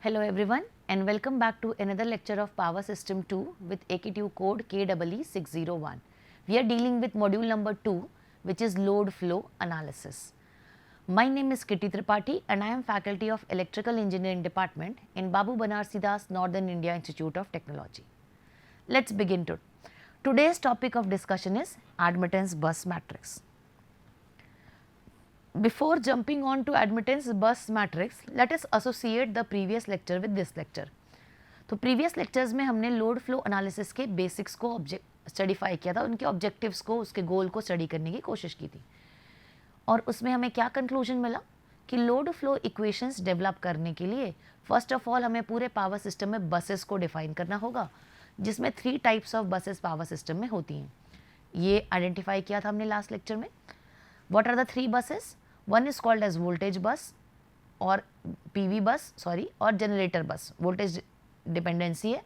Hello everyone and welcome back to another lecture of Power System 2 with AKTU code KEE601. We are dealing with module number 2, which is load flow analysis. My name is Kitty Tripathi and I am faculty of Electrical Engineering Department in Babu Banarsidass Northern India Institute of Technology. Let's begin. Today's topic of discussion is admittance bus matrix. Before jumping on to admittance bus matrix, let us associate the previous lecture with this lecture. तो previous lectures में हमने load flow analysis के basics को स्टडीफाई किया था, उनके objectives को, उसके goal को स्टडी करने की कोशिश की थी और उसमें हमें क्या कंक्लूजन मिला कि लोड फ्लो इक्वेशंस डेवलप करने के लिए फर्स्ट ऑफ ऑल हमें पूरे पावर सिस्टम में बसेस को डिफाइन करना होगा, जिसमें 3 types of buses power system में होती हैं. ये आइडेंटिफाई किया था हमने लास्ट लेक्चर में. What are the 3 buses? One is called as voltage bus और पीवी बस और जनरेटर बस. वोल्टेज डिपेंडेंसी है,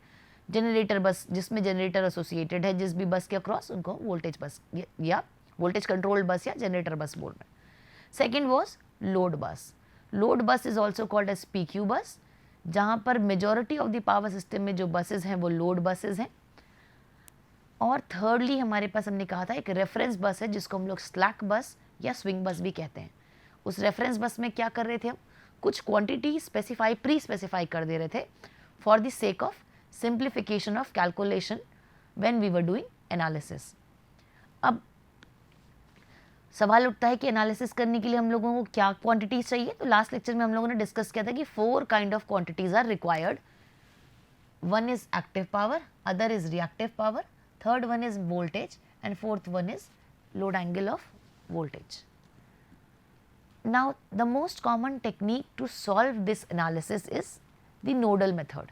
जनरेटर बस जिसमें जनरेटर एसोसिएटेड है जिस भी बस के अक्रॉस, उनको वोल्टेज बस या वोल्टेज कंट्रोल्ड बस या जनरेटर बस बोल रहे हैं. Second was load bus. Load bus is also called as PQ bus, जहाँ पर majority of the power system में जो बसेज हैं वो लोड बसेज हैं. और थर्डली हमारे पास हमने कहा था एक रेफरेंस बस है जिसको हम लोग स्लैक बस या स्विंग बस भी कहते हैं. उस रेफरेंस बस में क्या कर रहे थे हम, कुछ क्वांटिटी प्री स्पेसिफाई कर दे रहे थे for the sake of simplification of calculation when we were doing analysis. अब सवाल उठता है कि एनालिसिस करने के लिए हम लोगों को क्या क्वांटिटीज चाहिए. तो लास्ट लेक्चर में हम लोगों ने डिस्कस किया था कि 4 kind of quantities are required. One is active power, other is reactive power, third one is voltage and fourth one is load angle of voltage. Now the most common technique to solve this analysis is the nodal method.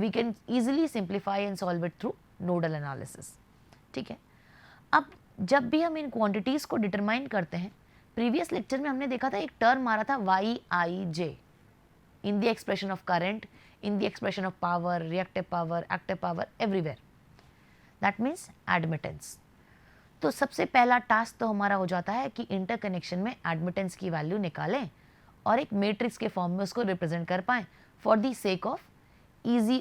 We can easily simplify and solve it through nodal analysis. ठीक है. अब जब भी हम इन quantities को determine करते हैं, previous lecture में हमने देखा था एक टर्म मारा था YIJ in the expression of current, in the expression of power, reactive power, active power, everywhere. That means admittance. तो सबसे पहला टास्क तो हमारा हो जाता है कि इंटरकनेक्शन में एडमिटेंस की वैल्यू निकालें और एक मैट्रिक्स के फॉर्म में उसको रिप्रेजेंट कर पाएं for the sake of easy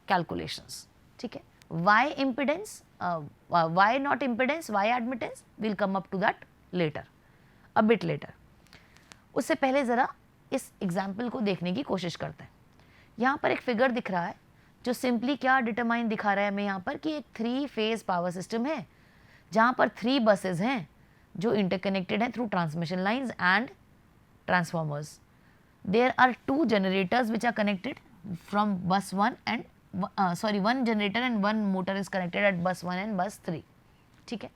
calculations. ठीक है. Why impedance, why not impedance, why admittance, will come up to that later, a bit later. उससे पहले ज़रा इस एग्जाम्पल को देखने की कोशिश करते हैं. यहाँ पर एक फिगर दिख रहा है जो सिंपली क्या डिटरमाइन दिखा रहा है हमें यहाँ पर कि एक 3 फेज पावर सिस्टम है जहाँ पर 3 बसेज हैं जो इंटरकनेक्टेड हैं through transmission lines and transformers. There are 2 generators which are connected from bus 1 and 1 generator and 1 motor is connected at bus 1 and bus 3. ठीक है.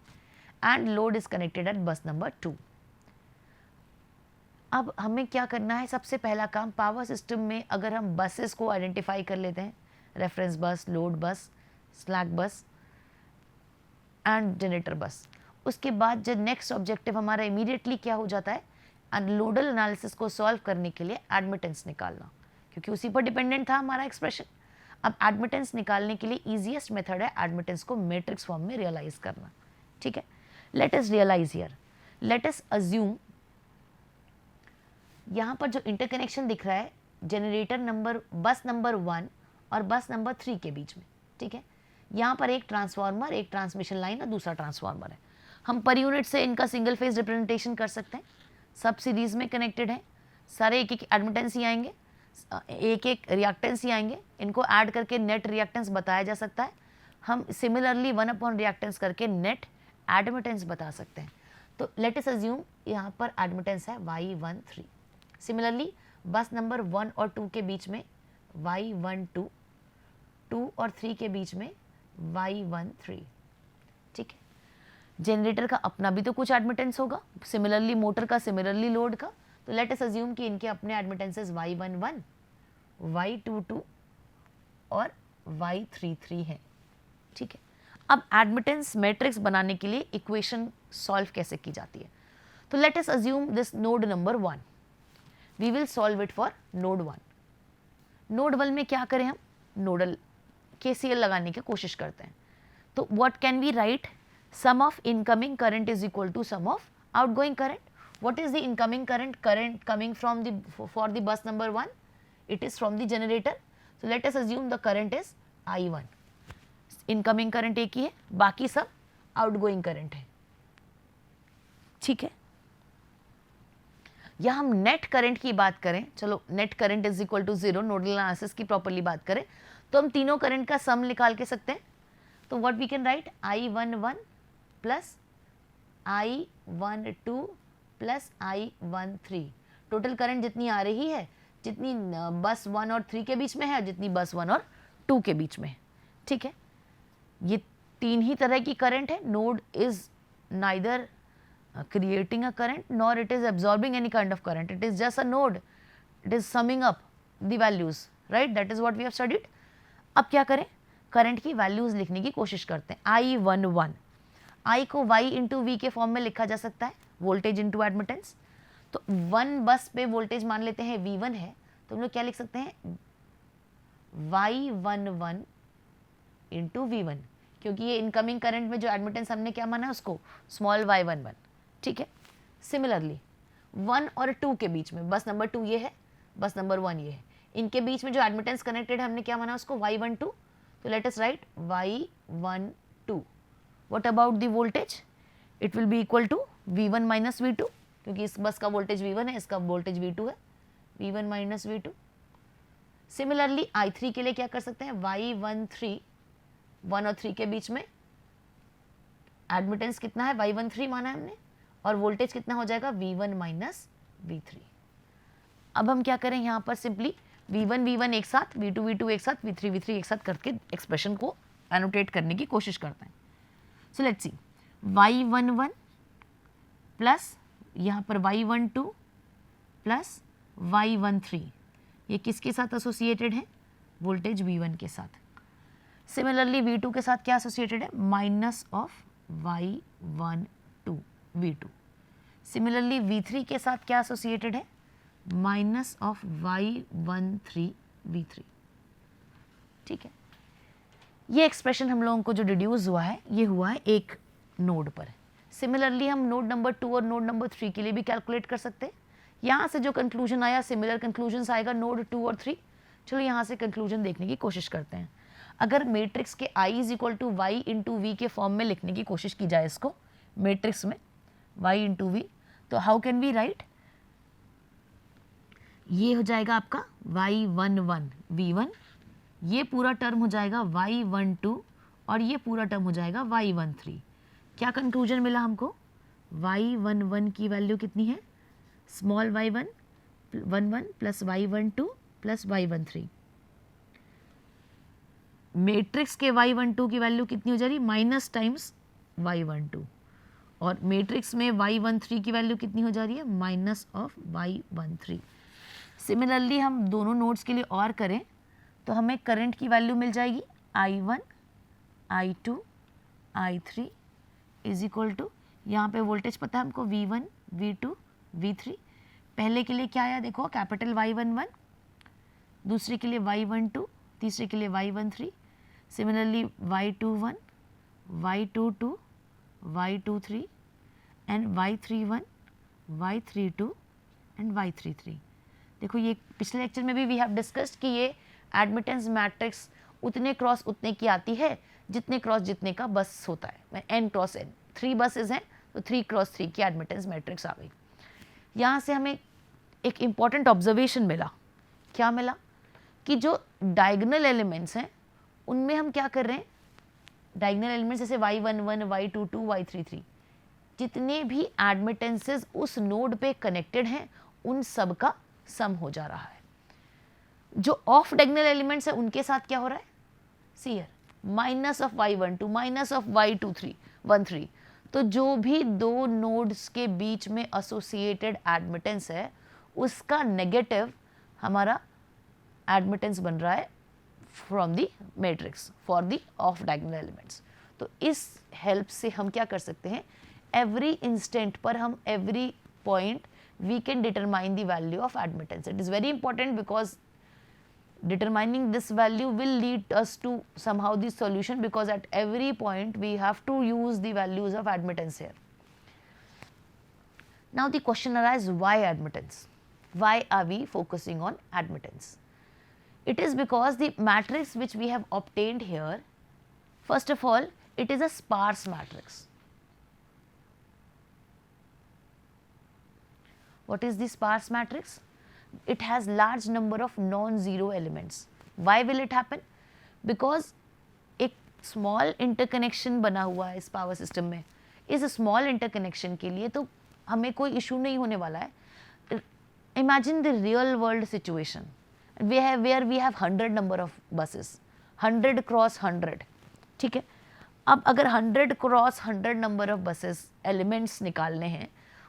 And load is connected at bus number 2. अब हमें क्या करना है, सबसे पहला काम पावर सिस्टम में अगर हम बसेस को आइडेंटिफाई कर लेते हैं, रेफरेंस बस, लोड बस, स्लैक बस एंड जनरेटर बस, उसके बाद जो नेक्स्ट ऑब्जेक्टिव हमारा इमीडिएटली क्या हो जाता है, नोडल एनालिसिस को सॉल्व करने के लिए एडमिटेंस निकालना, क्योंकि उसी पर डिपेंडेंट था हमारा एक्सप्रेशन. अब एडमिटेंस निकालने के लिए ईजीएस्ट मेथड है एडमिटेंस को मैट्रिक्स फॉर्म में रियलाइज करना. ठीक है. Let us realize here. Let us assume यहाँ पर जो इंटरकनेक्शन दिख रहा है जनरेटर नंबर बस नंबर 1 और बस नंबर 3 के बीच में. ठीक है. यहाँ पर एक ट्रांसफार्मर, एक ट्रांसमिशन लाइन और दूसरा ट्रांसफार्मर है. हम पर यूनिट से इनका सिंगल फेज रिप्रेजेंटेशन कर सकते हैं. सब सीरीज में कनेक्टेड हैं, सारे एक एक एडमिटेंस ही आएंगे, एक एक रिएक्टेंस ही आएंगे. इनको ऐड करके नेट रिएक्टेंस बताया जा सकता है. हम सिमिलरली 1 रिएक्टेंस करके नेट एडमिटेंस बता सकते हैं. तो लेट अस अज्यूम यहाँ पर एडमिटेंस है Y13. सिमिलरली बस नंबर 1 और 2 के बीच में Y12, 2 और 3 के बीच में Y13. ठीक है. जनरेटर का अपना भी तो कुछ एडमिटेंस होगा, सिमिलरली मोटर का, सिमिलरली लोड का. तो लेट अस अज्यूम कि इनके अपने एडमिटेंसेस Y11, Y22 और Y33 हैं. ठीक है. अब एडमिटेंस मैट्रिक्स बनाने के लिए इक्वेशन सॉल्व कैसे की जाती है. तो let us assume this node number 1. We will solve it for node 1. Node 1 में क्या करें हम, नोडल KCL लगाने की कोशिश करते हैं. तो what can we write, sum of incoming current is equal to sum of outgoing current. What is the incoming current coming from for the bus number 1? it is from the generator. So let us assume the current is I1. Incoming current एक ही है, बाकी सब outgoing current है, ठीक है। या हम net current की बात करें, चलो net current is equal to 0, nodal analysis की प्रॉपर्ली बात करें तो हम तीनों करंट का सम निकाल के सकते हैं। तो what we can write, I11 plus I12 plus I13, total current जितनी आ रही है, जितनी बस 1 और 3 के बीच में है, जितनी बस 1 और 2 के बीच में है, ठीक है। ये तीन ही तरह की करंट है। Node is neither creating a current nor it is absorbing any kind of current, it is just a node, it is summing up the values, right? That is what we have studied. अब क्या करें, current की values लिखने की कोशिश करते हैं। I11, I को Y इंटू वी के फॉर्म में लिखा जा सकता है, वोल्टेज इंटू एडमिटेंस। तो 1 बस पे वोल्टेज मान लेते हैं V1 है, तो हम लोग क्या लिख सकते हैं, Y11 इंटू V1, क्योंकि ये इनकमिंग करंट में जो एडमिटेंस हमने क्या माना है उसको स्मॉल y11, ठीक है। सिमिलरली 1 और 2 के बीच में, बस नंबर 2 ये है, बस नंबर 1 ये है, इनके बीच में जो एडमिटेंस कनेक्टेड है हमने क्या माना उसको y12, तो let us write y12। What about the voltage, it will be equal to v1 minus v2, क्योंकि इस बस का वोल्टेज v1 है, इसका वोल्टेज v2 है, v1 minus v2। Similarly I3 के लिए क्या कर सकते हैं, y13, 1 और 3 के बीच में एडमिटेंस कितना है, y13 माना है हमने, और वोल्टेज कितना हो जाएगा, v1 माइनस v3। अब हम क्या करें, यहाँ पर सिंपली v1 एक साथ, v2 एक साथ, v3 एक साथ करके एक्सप्रेशन को एनोटेट करने की कोशिश करते हैं। So let's see, y11 plus यहाँ पर y12 प्लस y13, ये किसके साथ एसोसिएटेड है, वोल्टेज v1 के साथ। सिमिलरली v2 के साथ क्या एसोसिएटेड है, minus of y12 v2। Similarly v3 के साथ क्या एसोसिएटेड है, माइनस ऑफ y13 v3, ठीक है। ये एक्सप्रेशन हम लोगों को जो डिड्यूस हुआ है, ये हुआ है एक नोड पर। सिमिलरली हम नोड नंबर 2 और नोड नंबर 3 के लिए भी कैलकुलेट कर सकते हैं। यहाँ से जो कंक्लूजन आया, सिमिलर कंक्लूजन आएगा नोड 2 और 3। चलो यहाँ से कंक्लूजन देखने की कोशिश करते हैं। अगर मैट्रिक्स के I is equal to Y into V के फॉर्म में लिखने की कोशिश की जाए इसको, मैट्रिक्स में y इंटू वी, तो हाउ कैन वी राइट, ये हो जाएगा आपका y11 v1, ये पूरा टर्म हो जाएगा y12 और ये पूरा टर्म हो जाएगा y13। क्या कंक्लूजन मिला हमको, y11 की वैल्यू कितनी है, small y1 11 plus y12 plus y13। Matrix के y12 की वैल्यू कितनी हो जा रही है, माइनस टाइम्स y12, और मैट्रिक्स में y13 की वैल्यू कितनी हो जा रही है, माइनस ऑफ y13। सिमिलरली हम दोनों नोड्स के लिए और करें तो हमें करंट की वैल्यू मिल जाएगी I1 I2 I3 is equal to, यहाँ पे वोल्टेज पता है हमको V1 V2 V3। पहले के लिए क्या आया देखो, कैपिटल Y11, दूसरे के लिए Y12, तीसरे के लिए Y13, similarly Y21 Y22 Y23 and Y31 Y32 and Y33। देखो ये पिछले लेक्चर में भी वी हैव डिस्कस्ड कि ये एडमिटेंस मैट्रिक्स उतने क्रॉस उतने की आती है जितने क्रॉस जितने का बस होता है, n क्रॉस n, 3 बसेज हैं तो 3 क्रॉस 3 की एडमिटेंस मैट्रिक्स आ गई। यहाँ से हमें एक इम्पॉर्टेंट ऑब्जर्वेशन मिला, क्या मिला कि जो डायगोनल एलिमेंट्स हैं उनमें हम क्या कर रहे हैं, डायगोनल एलिमेंट्स जैसे y11 y22 y33, जितने भी एडमिटेंसेस उस नोड पे कनेक्टेड हैं उन सब का सम हो जा रहा है। जो ऑफ डायगोनल एलिमेंट्स है उनके साथ क्या हो रहा है, see here, minus of y12 minus of y13, तो जो भी दो नोड्स के बीच में एसोसिएटेड एडमिटेंस है उसका नेगेटिव हमारा एडमिटेंस बन रहा है from the matrix for the of diagonal elements. तो इस हेल्प से हम क्या कर सकते हैं, एवरी इंस्टेंट पर हम every point we can determine the value of admittance. It is very important because determining this value will lead us to somehow the solution, because at every point we have to use the values of admittance here. Now the question arises, why admittance? Why are we focusing on admittance? It is because the matrix which we have obtained here, first of all, it is a sparse matrix. What is the sparse matrix? It has large number of non-zero elements. Why will it happen? Because एक small interconnection बना हुआ है इस power system में. इस small interconnection के लिए तो हमें कोई issue नहीं होने वाला है. Imagine the real world situation where we have 100 number of buses, 100 cross 100. ठीक है, अब अगर 100 cross 100 number of buses elements निकालने हैं,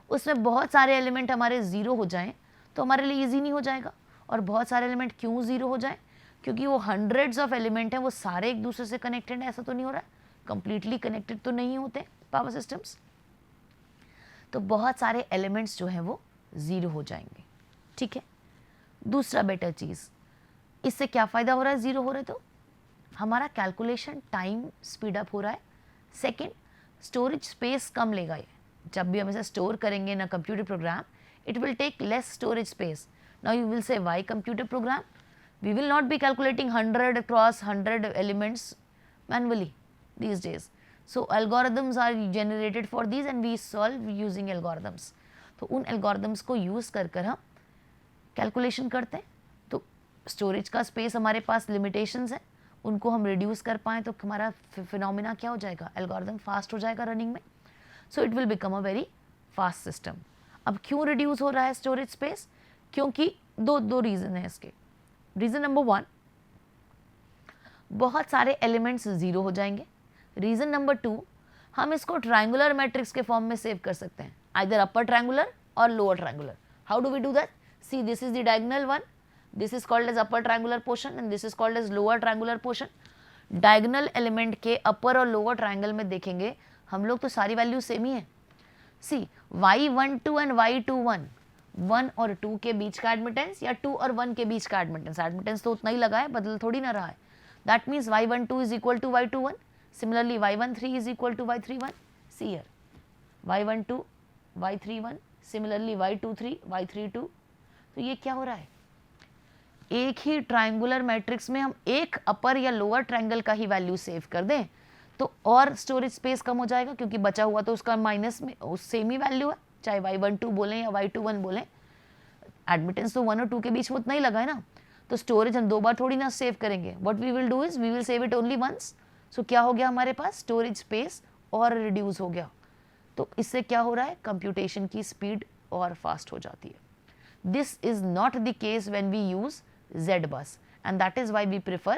उसमें बहुत सारे एलिमेंट हमारे ज़ीरो हो जाएं तो हमारे लिए ईजी नहीं हो जाएगा. और बहुत सारे एलिमेंट क्यों ज़ीरो हो जाएं? क्योंकि वो हंड्रेड्स ऑफ एलिमेंट हैं, वो सारे एक दूसरे से कनेक्टेड हैं. ऐसा तो नहीं हो रहा है, कंप्लीटली कनेक्टेड तो नहीं होते पावर सिस्टम्स. तो बहुत सारे एलिमेंट्स जो हैं वो ज़ीरो हो जाएंगे. ठीक है, दूसरा बेटर चीज़, इससे क्या फ़ायदा हो रहा है ज़ीरो हो रहा है तो? हमारा कैलकुलेशन टाइम स्पीड अप हो रहा है. सेकेंड, स्टोरेज स्पेस कम लेगा. ये जब भी हम इसे स्टोर करेंगे in a computer program, it will take less storage space. Now you will say, why computer program? We will not be calculating 100 across 100 elements manually these days. So algorithms are generated for these and we solve using algorithms. तो उन algorithms को use कर कर हम calculation करते हैं. तो storage का space हमारे पास limitations है, उनको हम reduce कर पाएँ तो हमारा phenomena क्या हो जाएगा? Algorithm fast हो जाएगा running में. So it will become a very fast system. अब क्यों रिड्यूस हो रहा है स्टोरेज स्पेस? क्योंकि दो रीज़न है इसके. रीज़न नंबर 1, बहुत सारे एलिमेंट्स ज़ीरो हो जाएंगे. रीज़न नंबर 2, हम इसको ट्रायंगुलर मैट्रिक्स के फॉर्म में सेव कर सकते हैं, आइदर अपर ट्रायंगुलर और lower triangular. How do we do that? See, this is the diagonal one, this is called as upper triangular portion and this is called as lower triangular portion. Diagonal element के upper और lower triangle में देखेंगे हम लोग तो सारी value same ही है. सी, y12 and y21, 1 और 2 के बीच का एडमिटेंस या 2 और 1 के बीच का एडमिटेंस. एडमिटेंस तो उतना ही लगा है, बदल थोड़ी ना रहा है. That means y12 is equal to y21. Similarly y13 is equal to y31. See here, y12 y31, similarly y23 y32. तो ये क्या हो रहा है? एक ही ट्रायंगुलर मैट्रिक्स में हम एक अपर या लोअर ट्रायंगल का ही वैल्यू सेव कर दें तो और स्टोरेज स्पेस कम हो जाएगा, क्योंकि बचा हुआ तो उसका माइनस में सेम ही वैल्यू है, चाहे y12 बोलें या y21 बोलें. एडमिटेंस तो 1 और 2 के बीच में उतना ही लगा है ना. तो स्टोरेज हम 2 बार थोड़ी ना सेव करेंगे. What we will do is we will save it only once. So क्या हो गया हमारे पास? स्टोरेज स्पेस और रिड्यूस हो गया. तो इससे क्या हो रहा है? कंप्यूटेशन की स्पीड और फास्ट हो जाती है. This is not the case when we use Z bus, and that is why we prefer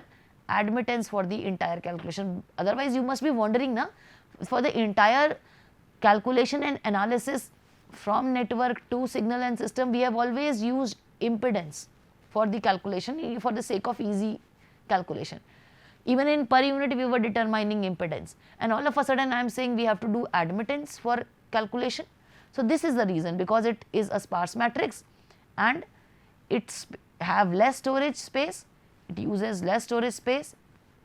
admittance for the entire calculation. Otherwise you must be wondering na, for the entire calculation and analysis from network to signal and system, we have always used impedance for the calculation for the sake of easy calculation. Even in per unit we were determining impedance, and all of a sudden I am saying we have to do admittance for calculation. So this is the reason, because it is a sparse matrix and it's have less storage space, it uses less storage space,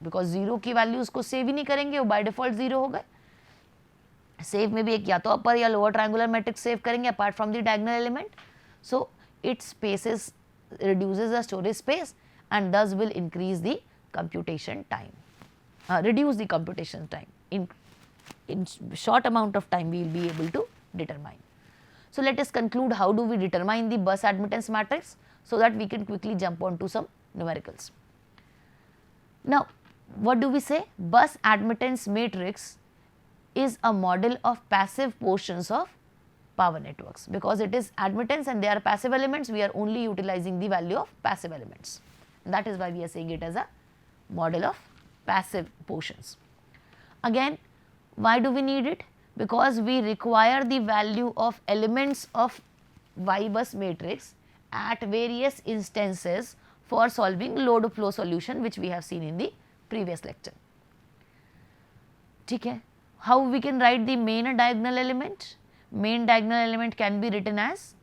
because zero की values को save ही नहीं करेंगे, वो by default zero हो गए. Save में भी एक या तो अपर या लोअर ट्रायंगुलर मैट्रिक्स सेव करेंगे apart from the diagonal element. So it spaces reduces the storage space and thus will increase the computation time, reduce the computation time. In short amount of time we will be able to determine. So let us conclude how do we determine the bus admittance matrix, so that we can quickly jump on to some numericals. Now what do we say? Bus admittance matrix is a model of passive portions of power networks, because it is admittance and they are passive elements, we are only utilizing the value of passive elements. That is why we are saying it as a model of passive portions. Again, why do we need it? Because we require the value of elements of Y bus matrix at various instances for solving load flow solution, which we have seen in the previous lecture. ठीक है. How we can write the main diagonal element? Main diagonal element can be written as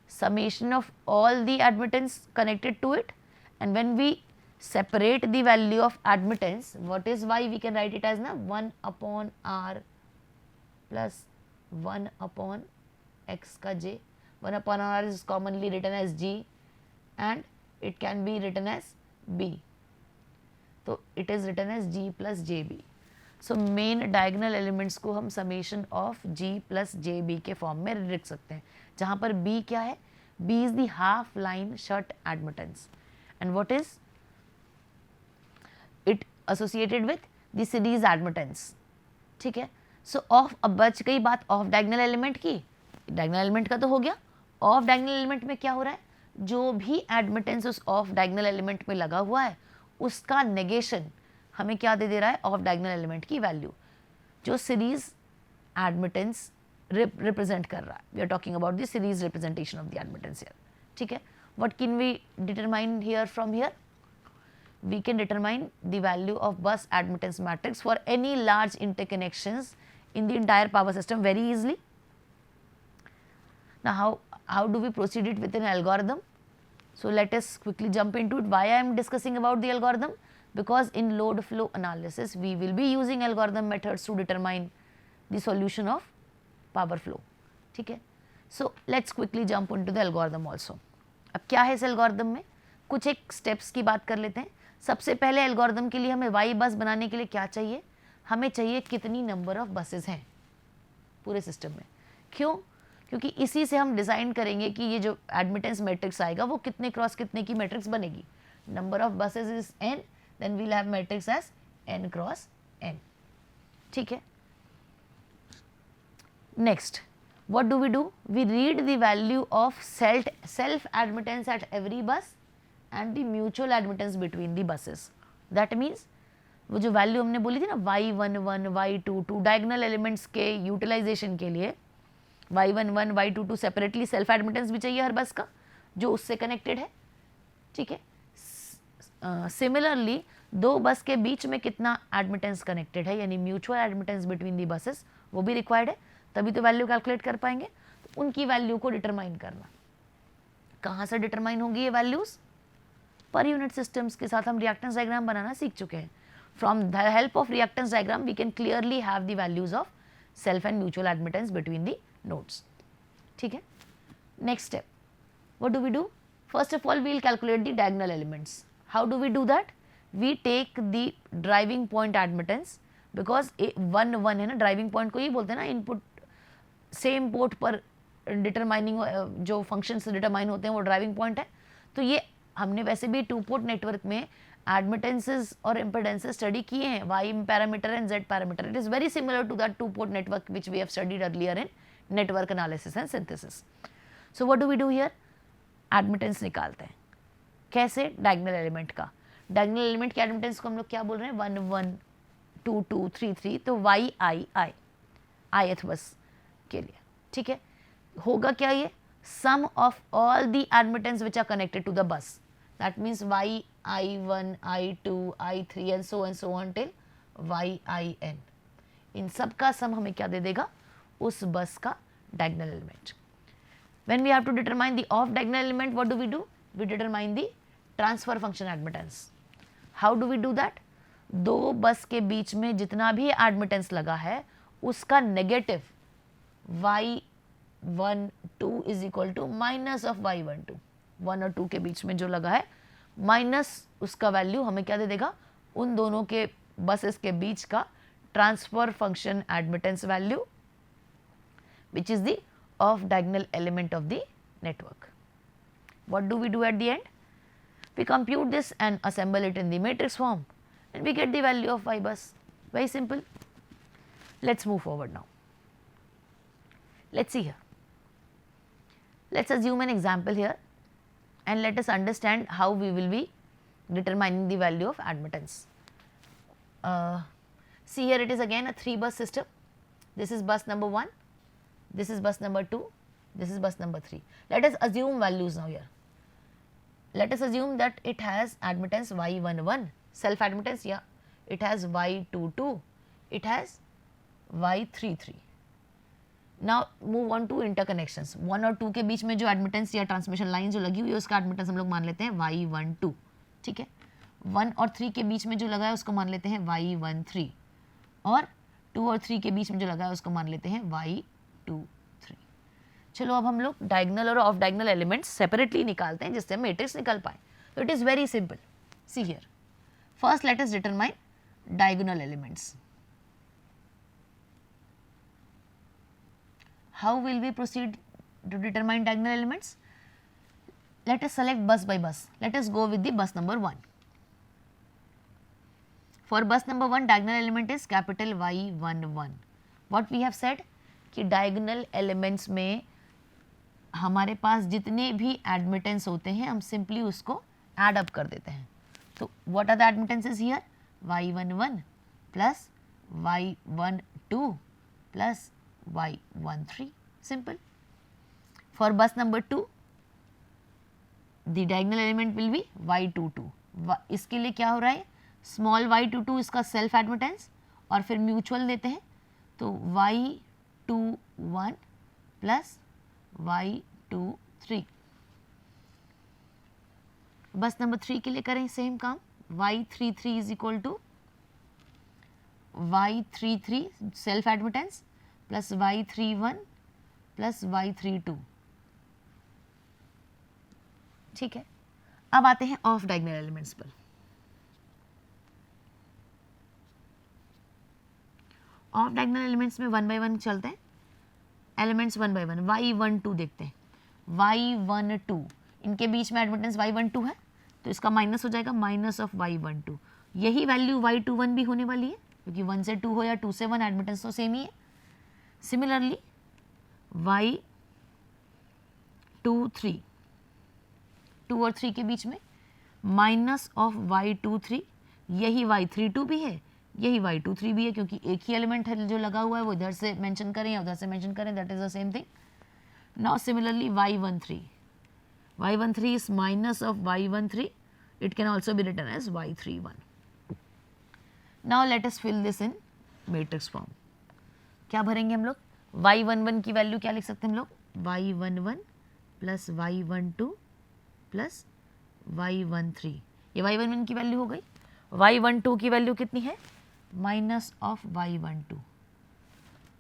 summation of all the admittance connected to it, and when we separate the value of admittance, what is y, we can write it as 1 upon r plus 1 upon x ka j. 1 upon r is commonly written as g, and it can be written as B. तो it is written as G plus JB. So main diagonal elements को हम summation of G plus JB के form में लिख सकते हैं, जहाँ पर B क्या है, B is the half line shirt admittance and what is it associated with the series admittance. ठीक है. सो ऑफ, अब बच गई बात ऑफ डायगनल एलिमेंट की. डायगनल एलिमेंट का तो हो गया. ऑफ डायगनल एलिमेंट में क्या हो रहा है, जो भी एडमिटेंस उस ऑफ डायगनल एलिमेंट में लगा हुआ है उसका नेगेशन हमें क्या दे दे रहा है, ऑफ डायगनल एलिमेंट की वैल्यू जो सीरीज एडमिटेंस रिप्रेजेंट कर रहा है. We are talking about the series representation of the admittance here. ठीक है. What can we determine here from here, we can determine the value of bus admittance matrix for any large interconnections in the entire power system very easily. Now how do we proceed it with an algorithm? So let us quickly jump into it. Why I am discussing about the algorithm? Because in load flow analysis we will be using algorithm methods to determine the solution of power flow. ठीक है. So let's quickly jump into the algorithm also. अब क्या है इस algorithm में, कुछ एक steps की बात कर लेते हैं. सबसे पहले एल्गोरिदम के लिए हमें वाई बस बनाने के लिए क्या चाहिए, हमें चाहिए कितनी नंबर ऑफ बसेस हैं पूरे सिस्टम में. क्यों, क्योंकि इसी से हम डिज़ाइन करेंगे कि ये जो एडमिटेंस मैट्रिक्स आएगा वो कितने क्रॉस कितने की मैट्रिक्स बनेगी. Number of buses is n, then we'll have matrix as n cross n. ठीक है. Next what do, we read the value of self admittance at every bus and the mutual admittance between the buses. That means वो जो value हमने बोली थी ना y11 y22 diagonal elements के utilisation के लिए y11 y22 separately self admittance भी चाहिए हर बस का जो उससे कनेक्टेड है. ठीक है. सिमिलरली दो बस के बीच में कितना एडमिटेंस कनेक्टेड है यानी mutual admittance between the buses वो भी रिक्वायर्ड है, तभी तो वैल्यू कैलकुलेट कर पाएंगे. तो उनकी वैल्यू को डिटरमाइन करना, कहाँ से डिटरमाइन होंगी ये वैल्यूज़, पर यूनिट सिस्टम्स के साथ हम रिएक्टेंस डायग्राम बनाना सीख चुके हैं. From the help of reactance diagram we can clearly have the values of self and mutual admittance between the nodes. ठीक है. Next step, what do we do, first of all we will calculate the diagonal elements. How do we do that, we take the driving point admittance, because 1 है ना, driving point को ये बोलते हैं ना, input same port पर determining जो function से डिटरमाइन होते हैं वो ड्राइविंग पॉइंट है. तो ये हमने वैसे भी टू पोर्ट नेटवर्क में एडमिटेंसेस और इम्पिडेंसेस स्टडी किए हैं, Y parameter and Z parameter. It is very similar to that two port network which we have studied earlier in network analysis and synthesis. So what do we do here, admittance निकालते हैं. कैसे, diagonal element का. Diagonal element के admittance को हम लोग क्या बोल रहे हैं, 1 1 2 2 3 3. तो वाई आई ith बस के लिए. ठीक है. होगा क्या, ये sum of all the admittance which are connected to the bus. That means I1, I2, I3 and so on till Yin. इन सब का सम हमें क्या दे देगा, उस बस का diagonal element. When we have to determine the off diagonal element, what do? We determine the transfer function admittance. How do we do that? दो बस के बीच में जितना भी एडमिटेंस लगा है उसका negative y12 is equal to minus of y12. 1 और 2 के बीच में जो लगा है माइनस उसका वैल्यू हमें क्या दे देगा, उन दोनों के बसेस के बीच का transfer function admittance value which is the of diagonal element of the network. What do we do at the end? We compute this and assemble it in the matrix form and we get the value of y bus. Very simple. Let's move forward now. Let's see here. Let's assume an example here and let us understand how we will be determining the value of admittance. See here it is again a 3 bus system. This is bus number 1, this is bus number 2, this is bus number 3. Let us assume values now here. Let us assume that it has admittance y11, self admittance, yeah, it has y22, it has y33. Now move on to interconnections. 1 और 2 के बीच में जो admittance या transmission line जो लगी हुई है उसका एडमिटेंस हम लोग मान लेते हैं y12. ठीक है. 1 और 3 के बीच में जो लगा है उसको मान लेते हैं y13 और 2 और 3 के बीच में जो लगा है उसको मान लेते हैं y23. चलो अब हम लोग डायगोनल और ऑफ डायगोनल एलिमेंट्स सेपरेटली निकालते हैं जिससे हम मैट्रिक्स निकाल पाए. तो it is very simple. See here. First, let us determine diagonal elements. How will we proceed to determine diagonal elements? Let us select bus by bus. Let us go with the bus number 1. For bus number 1, diagonal element is capital Y11. What we have said कि diagonal elements में हमारे पास जितने भी admittance होते हैं हम simply उसको add up कर देते हैं. तो what are the admittances here? Y11 plus Y12 plus Y13. Simple. For bus number 2, the diagonal element will be Y22. इसके लिए क्या हो रहा है? स्मॉल y22 इसका सेल्फ एडमिटेंस और फिर म्यूचुअल देते हैं तो y21 प्लस y23. बस नंबर 3 के लिए करें सेम काम. y33 is equal to y33 self admittance plus y31 plus y32. ठीक है. अब आते हैं ऑफ डायगोनल एलिमेंट्स पर. ऑफ डायगोनल एलिमेंट्स में 1 बाय 1 चलते हैं. Elements 1 bye 1. y12 देखते हैं. y12 इनके बीच में एडमिटेंस y12 है तो इसका माइनस हो जाएगा माइनस ऑफ y12. यही वैल्यू y21 भी होने वाली है क्योंकि 1 से 2 हो या 2 से 1 एडमिटेंस तो सेम ही है. सिमिलरली y23 2 और 3 के बीच में माइनस ऑफ y23. यही y32 भी है यही y23 भी है क्योंकि एक ही एलिमेंट है जो लगा हुआ है वो इधर से मेंशन करें या उधर से मेंशन करें that is the same thing. Now similarly y13 is minus of y13. It can also be written as y31. Now let us fill this in matrix form. क्या भरेंगे हम लोग? y11 की वैल्यू क्या लिख सकते हैं हम लोग? y11 plus y12 plus y13. ये y11 की वैल्यू हो गई. y12 की वैल्यू कितनी है? Minus of y12.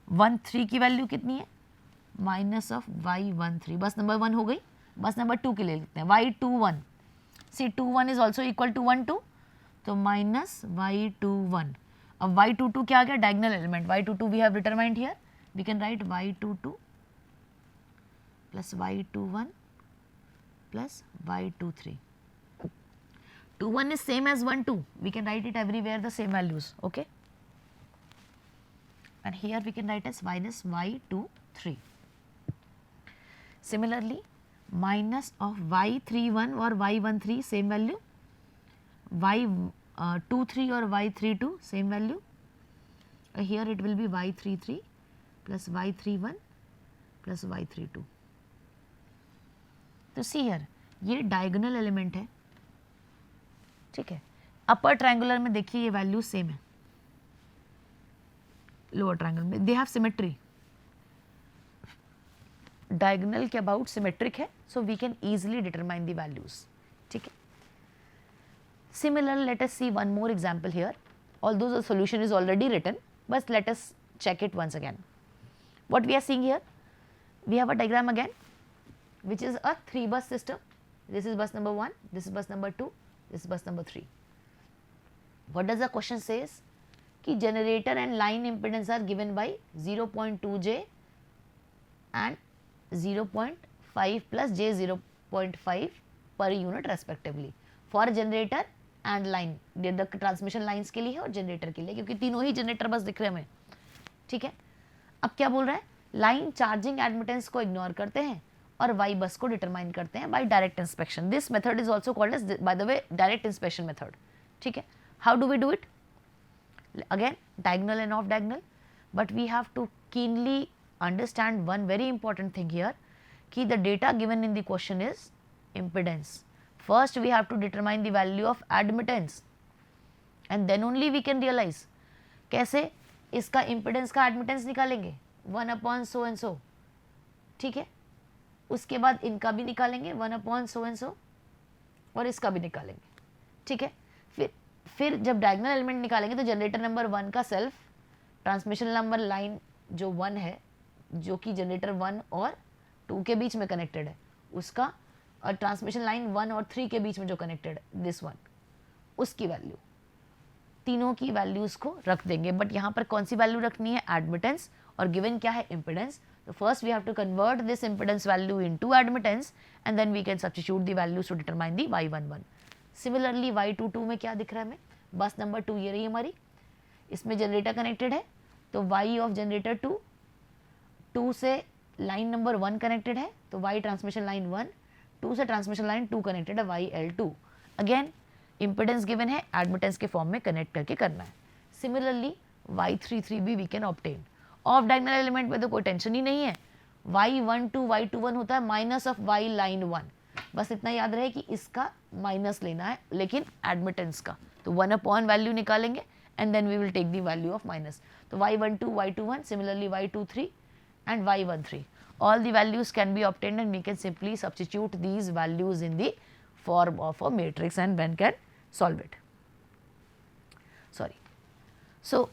13 की वैल्यू कितनी है? Minus of y13. बस नंबर 1 हो गई. बस नंबर 2 के लिए लिखते हैं y21. See 21 is also equal to 12 तो माइनस y21. अब y22 क्या आ गया? Diagonal element. y22 we have determined here. We can write y22 plus y21 plus y23. 21 is same as 12. We can write it everywhere the same values. Okay. And here we can write as minus y23. Similarly, minus of y31 or y13 same value. y23 or y32 same value. Here it will be y33 plus y31 plus y32. तो see here, ये diagonal element है. ठीक है. Upper triangular में देखिए ये value same है. Lower triangle में दे हैव सिमेट्री. डायगोनल के अबाउट सिमेट्रिक है so we can easily determine the values. ठीक है. Similar let us see one more example here. Although the solution is already written but let us check it once again. What we are seeing here, we have a diagram again which is a 3 bus system. This is bus number 1, this is bus number 2, this is bus number 3. What does the question says? कि generator and line impedance are given by 0.2j and 0.5 plus j 0.5 per unit respectively for generator and line. the transmission lines के लिए है और generator के लिए क्योंकि तीनों ही generator बस दिख रहे हैं हमें. ठीक है. अब क्या बोल रहा है? लाइन चार्जिंग एडमिटेंस को इग्नोर करते हैं और वाई बस को डिटरमाइन करते हैं by direct inspection. This method is also called as by the way direct inspection method. ठीक है. How do we do it? Again diagonal and off diagonal but we have to keenly understand one very important thing here कि the data given in the question is impedance. First we have to determine the value of admittance and then only we can realize. कैसे? इसका impedance का admittance निकालेंगे 1 upon so and so. ठीक है. उसके बाद इनका भी निकालेंगे 1 अपॉन सो एंड सो और इसका भी निकालेंगे. ठीक है. फिर जब डायगोनल एलिमेंट निकालेंगे तो जनरेटर नंबर 1 का सेल्फ ट्रांसमिशन नंबर लाइन जो 1 है जो कि जनरेटर 1 और 2 के बीच में कनेक्टेड है उसका और ट्रांसमिशन लाइन 1 और 3 के बीच में जो कनेक्टेड है दिस वन उसकी वैल्यू, तीनों की वैल्यूज को रख देंगे. बट यहाँ पर कौन सी वैल्यू रखनी है? एडमिटेंस, और गिवन क्या है? इम्पिडेंस. तो first we have to convert this impedance value into admittance and then we can substitute the values to determine the y11. Similarly y22 में क्या दिख रहा है हमें? बस नंबर 2 ये रही हमारी, इसमें जनरेटर कनेक्टेड है, तो y ऑफ जनरेटर 2 से लाइन नंबर 1 कनेक्टेड है, तो y ट्रांसमिशन लाइन 1, 2 से ट्रांसमिशन लाइन 2 कनेक्टेड है, YL2. अगेन इम्पिडेंस गिवन है, एडमिटेंस के फॉर्म में कनेक्ट करके करना है. सिमिलरली y33 भी we can obtain. Off diagonal element में तो कोई टेंशन ही नहीं है. y12 y21 होता है माइनस ऑफ y लाइन 1. बस इतना याद रहे कि इसका माइनस लेना है, लेकिन एडमिटेंस का. तो 1 अपॉन वैल्यू निकालेंगे and then we will take the value of minus. तो y12 y21, similarly y23 and y13. All the values can be obtained and we can simply substitute these values in the form of a matrix and one can solve it. Sorry. So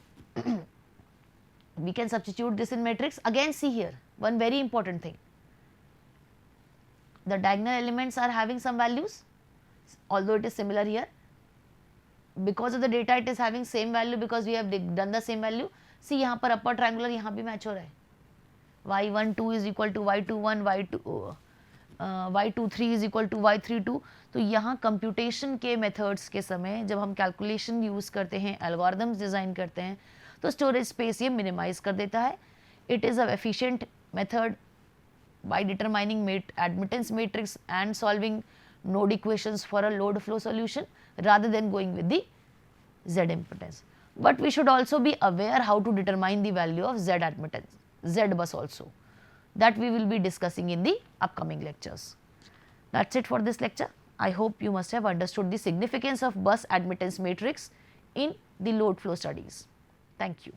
we can substitute this in matrix. Again see here one very important thing. The diagonal elements are having some values, although it is similar here. Because of the data it is having same value because we have done the same value. See यहाँ पर upper triangular यहाँ भी match हो रहा है. y12 is equal to y21, y23 is equal to y32. तो यहाँ computation के मेथड्स के समय जब हम कैलकुलेशन यूज़ करते हैं, एल्गोरिदम्स डिज़ाइन करते हैं, तो स्टोरेज स्पेस ये मिनिमाइज कर देता है. It is a efficient method by determining admittance matrix and solving node equations for a load flow solution rather than going with the Z impedance. But we should also be aware how to determine the value of Z admittance, Z bus also. That we will be discussing in the upcoming lectures. That's it for this lecture. I hope you must have understood the significance of bus admittance matrix in the load flow studies. Thank you.